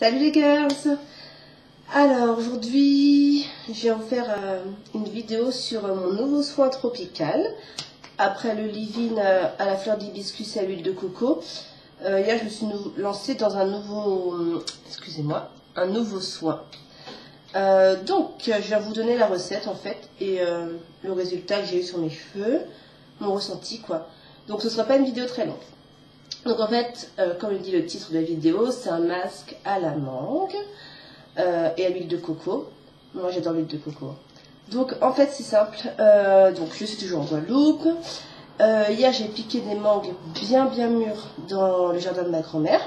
Salut les girls. Alors aujourd'hui je vais vous faire une vidéo sur mon nouveau soin tropical. Après le leave-in à la fleur d'hibiscus et à l'huile de coco, hier je me suis lancée dans un nouveau, un nouveau soin. Donc je vais vous donner la recette en fait et le résultat que j'ai eu sur mes cheveux, mon ressenti quoi. Donc ce ne sera pas une vidéo très longue. Donc en fait, comme le dit le titre de la vidéo, c'est un masque à la mangue et à l'huile de coco. Moi j'adore l'huile de coco. Donc en fait c'est simple, donc je suis toujours en Guadeloupe. Hier j'ai piqué des mangues bien mûres dans le jardin de ma grand-mère.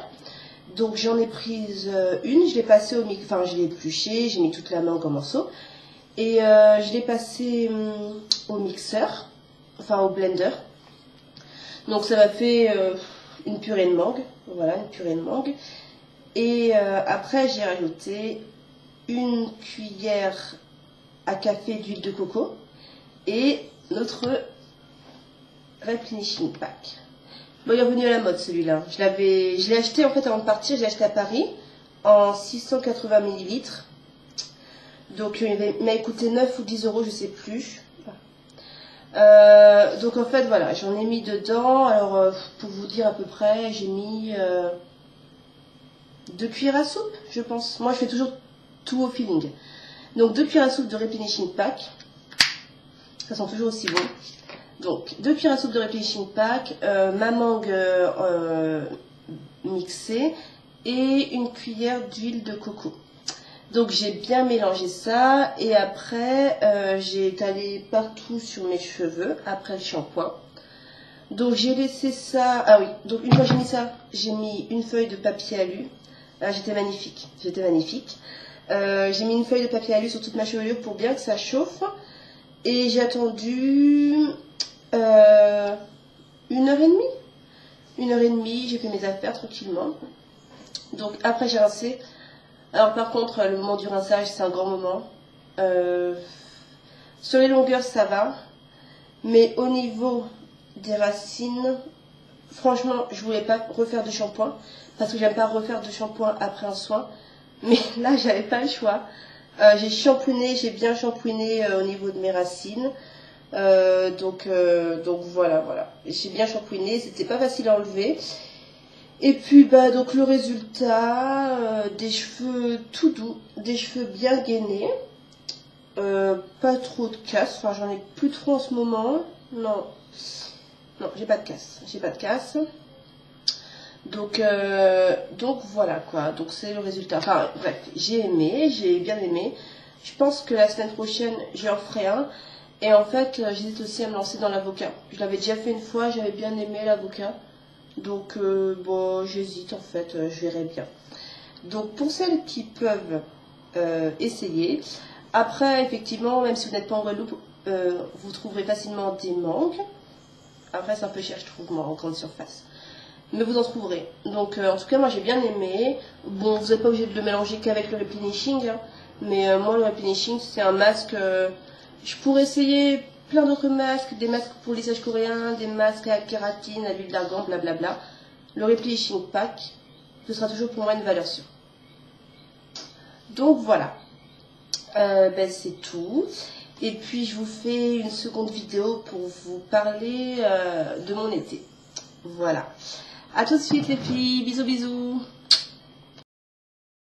Donc j'en ai prise une, je l'ai passée au mixeur, enfin je l'ai épluchée, j'ai mis toute la mangue en morceaux. Et je l'ai passée au mixeur, enfin au blender. Donc ça m'a fait une purée de mangue, voilà, une purée de mangue. Et après j'ai rajouté une cuillère à café d'huile de coco et notre replenishing pack. Bon, il est revenu à la mode celui-là. Je l'ai acheté en fait avant de partir, je l'ai acheté à Paris en 680 ml. Donc il m'a coûté 9 ou 10 euros, je sais plus. Donc en fait voilà, j'en ai mis dedans. Alors pour vous dire à peu près, j'ai mis 2 cuillères à soupe, je pense. Moi je fais toujours tout au feeling. Donc 2 cuillères à soupe de replenishing pack. Ça sent toujours aussi bon. Donc 2 cuillères à soupe de replenishing pack, ma mangue mixée et une cuillère d'huile de coco. Donc j'ai bien mélangé ça et après j'ai étalé partout sur mes cheveux après le shampoing. Donc j'ai laissé ça, ah oui, donc une fois j'ai mis ça, j'ai mis une feuille de papier alu. Là j'étais magnifique, j'ai mis une feuille de papier alu sur toute ma chevelure pour bien que ça chauffe. Et j'ai attendu 1h30. 1h30, j'ai fait mes affaires tranquillement. Donc après j'ai rincé. Alors par contre le moment du rinçage c'est un grand moment. Sur les longueurs ça va. Mais au niveau des racines, franchement je voulais pas refaire de shampoing. Parce que j'aime pas refaire de shampoing après un soin. Mais là j'avais pas le choix. J'ai shampooiné, j'ai bien shampooiné au niveau de mes racines. Donc voilà. J'ai bien shampooiné, c'était pas facile à enlever. Et puis donc le résultat, des cheveux tout doux, des cheveux bien gainés, pas trop de casse, enfin j'en ai plus trop en ce moment. Non, j'ai pas de casse, Donc voilà quoi, donc c'est le résultat. Enfin bref, j'ai bien aimé. Je pense que la semaine prochaine j'en ferai un. Et en fait j'hésite aussi à me lancer dans l'avocat. Je l'avais déjà fait une fois, j'avais bien aimé l'avocat. Donc bon j'hésite en fait, je verrai bien. Donc pour celles qui peuvent essayer. Après effectivement, même si vous n'êtes pas en Guadeloupe, vous trouverez facilement des mangues. Après c'est un peu cher je trouve moi en grande surface. Mais vous en trouverez. Donc en tout cas moi j'ai bien aimé. Bon vous n'êtes pas obligé de le mélanger qu'avec le replenishing, hein, mais moi le replenishing c'est un masque, je pourrais essayer plein d'autres masques, des masques pour lissage coréen, des masques à kératine, à l'huile d'argan, blablabla. Le replenishing pack, ce sera toujours pour moi une valeur sûre. Donc voilà, c'est tout. Et puis je vous fais une seconde vidéo pour vous parler de mon été. Voilà. A tout de suite les filles, bisous bisous.